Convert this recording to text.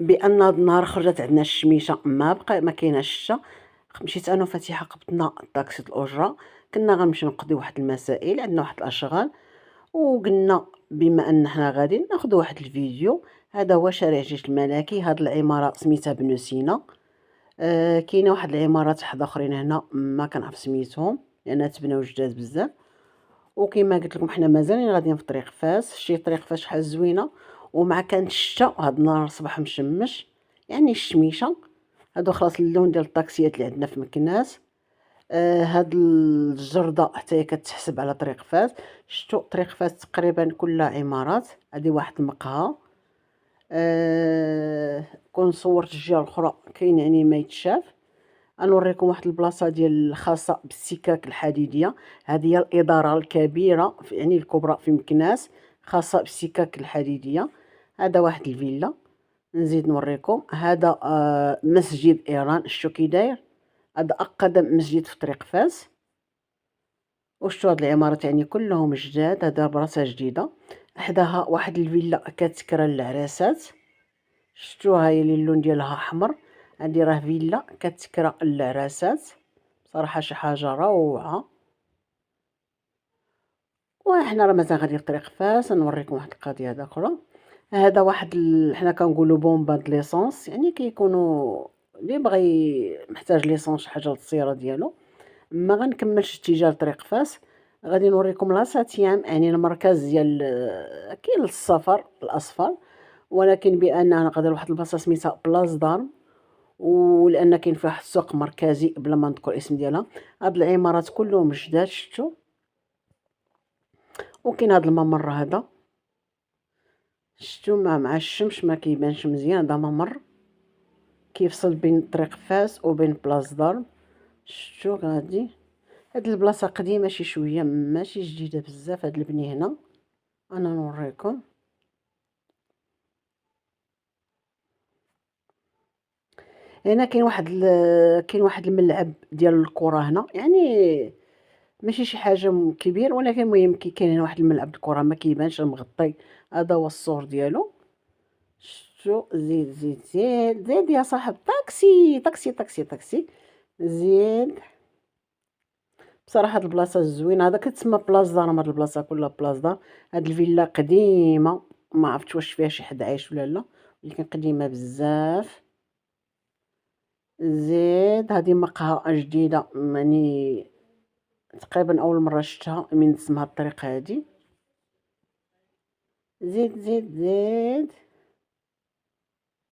بان هاد النهار خرجت عندنا الشميشه، ما كايناش الشتا. مشيت انا وفاتحه قبطنا طاكسي الاجره. كنا غنمشيو نقضيو واحد المسائل، عندنا واحد الاشغال، وقلنا بما ان حنا غادي ناخذ واحد الفيديو. هذا هو شارع جيش الملكي. هاد العماره سميتها بنو سينا. كاينه واحد العمارات حدا اخرين هنا ما كنعرف سميتهم لان تبناو جداد بزاف. وكما قلت لكم حنا مازالين غاديين في طريق فاس. شي طريق فاس شحال زوينه، ومع كانت الشتا هاد النهار صباح مشمش، يعني الشميشه. هادو خلاص اللون ديال الطاكسيات اللي عندنا في مكناس. هاد الجردة حتى هي كتحسب على طريق فاس. شتو طريق فاس تقريبا كلها عمارات. هادي واحد المقهى. كون صورت الجهه الاخرى كاين يعني ما يتشاف. غنوريكم واحد البلاصه ديال خاصه بالسكك الحديديه. هذه هي الاداره الكبيره يعني الكبرى في مكناس، خاصه بالسكك الحديديه. هذا واحد الفيلا. نزيد نوريكم هذا مسجد ايران. شتو كي داير. هذا اقدم مسجد في طريق فاس. وشتو هاد العمارات يعني كلهم جداد. هذا بلاصه جديده، حداها واحد الفيلا كتكرى للعراسات. شتو هاي اللي اللون ديالها احمر. هادي راه فيلا كتكرى للعراسات. صراحه شي حاجه روعه. وحنا راه مازال غادي في طريق فاس. نوريكم واحد القضيه هذا اخرى. هذا واحد حنا كنقولوا بومبا د ليسونس، يعني كيكونوا اللي بغى محتاج ليسونس شي حاجه للسياره ديالو. ما غنكملش اتجاه لطريق فاس. غادي نوريكم لاساتيام، يعني المركز ديال كاين للسفر الاصفر. ولكن بان غادي لواحد البلاصه سميتها بلاص دار، ولان كاين فيها واحد السوق مركزي بلا ما نذكر الاسم ديالها. هاد العمارات كلهم جداد. شفتوا. وكاين هاد الممر هذا. شفتوا مع الشمس ما كيبانش مزيان. هذا ممر كيفصل بين طريق فاس وبين بلاص دار. شفتوا غادي. هاد البلاصه قديمه شي شويه، ماشي جديده بزاف. هاد البني هنا انا نوريكم. هنا كاين واحد الملعب ديال الكره هنا، يعني ماشي شي حاجه كبير، ولكن المهم كاين هنا واحد الملعب الكره ما كيبانش مغطي. هذا هو السور ديالو. شتو. زيد زيد زيد زيد يا صاحب. طاكسي طاكسي طاكسي طاكسي. زيد. بصراحه هاد البلاصه زوينه. هذا كتسمى بلاص دار. هاد البلاصه كلها بلاص دار. هاد الفيلا قديمه، ما عرفتش واش فيها شي حد عايش ولا لا، ولكن قديمه بزاف. زيد. هذه مقهى جديده، يعني تقريبا اول مره شفتها من اسمها الطريقه هذه. زيد زيد زيد.